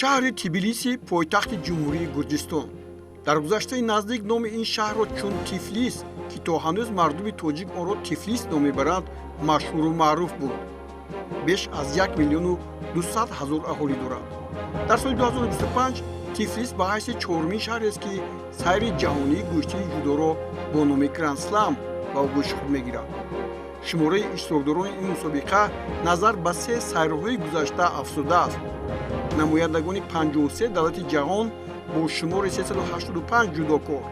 шаҳри Тбилиси пойтахти ҷумҳурии Гурҷистон. дар гузаштаи наздик номи ин шаҳрро чун Тифлис, ки то ҳанӯз мардуми тоҷик онро Тифлис ном мебаранд, машҳуру маъруф буд. беш аз 1 миллиону 200 ҳазор аҳолӣ дорад. дар соли 2025 Тифлис ба ҳайси чорумин шаҳрест, ки сайри ҷаҳонии гӯштии ҷудоро бо номи Grand Slam ба огӯши худ мегирад. шумораи иштирокдорони ин мусобиқа назар ба се сайрҳои гузашта афзуда аст. намояндагони 53 давлати ҷаҳон бо шумори 385 ҷудокор,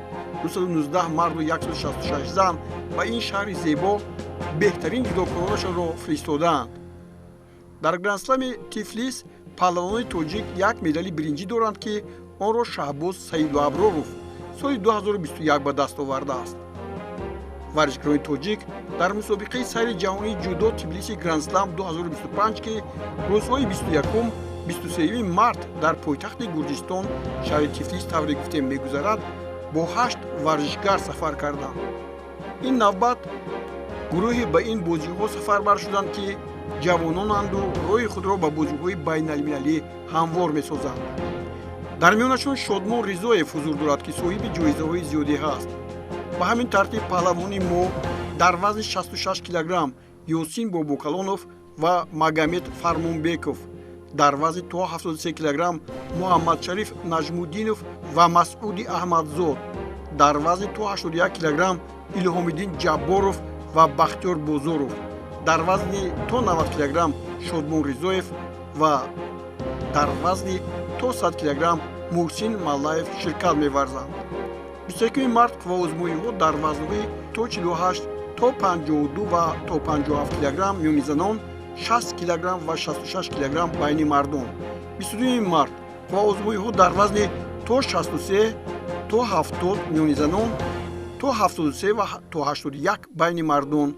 219 марду 166 зан ба ин шаҳри зебо беҳтарин ҷудокоронашонро фиристодаанд. дар грандслами Тифлис паҳлавонони тоҷик як медали биринҷӣ доранд, ки онро Шаҳбоз Саиду Аброров соли 2021 ба даст овардааст. варзишгарони тоҷик дар мусобиқаи сайри ҷаҳонии ҷудо Тбилиси Грандслам 2025, ки рӯзҳои 21-23 март дар пойтахти Гурҷистон шаҳри Тифлис тавре гуфтем мегузарад, бо 8 варзишгар сафар карданд. ин навбат гурӯҳе ба ин бозиҳо сафарбар шуданд, ки ҷавононанду роҳи худро ба бозиҳои байналмилалӣ ҳамвор месозанд. дар миёнашон Шодмон Ризоев ҳузур дорад, ки соҳиби ҷоизаҳои зиёде ҳаст. ба ҳамин тартиб паҳлавони мо дар вазни 66 килограмм Ёсин Бобокалонов ва Магомед Фармонбеков, дар вазни то 73 килограмм Муҳаммадшариф Наҷмуддинов ва Масъуди Аҳмадзод, дар вазни то 81 килограмм Илҳомиддин Ҷабборов ва Бахтиёр Бозоров, дар вазни то 90 килограмм Шодмон Ризоев ва дар вазни то 100 килограмм Муҳсин Маллаев ширкат меварзанд. 21 март қувваозмоиҳо дар вазнҳои то 48 то 52 ва то 57 килограмм миёни занон, 60 килограмм ва 66 килограмм байни мардон. 22 март қувваозмоиҳо дар вазни то 63 то 70 миёни занон, то 73 ва то 81 байни мардон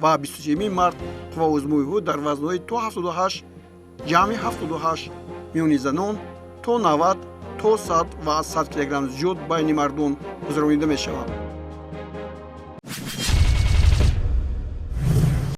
ва 23 март қувваозмоиҳо дар вазнҳои то 78 ҷамъи 78 миёни занон, то 90 то 100 ва 100 килограмм зиёд байни мардон гузаронида мешаванд.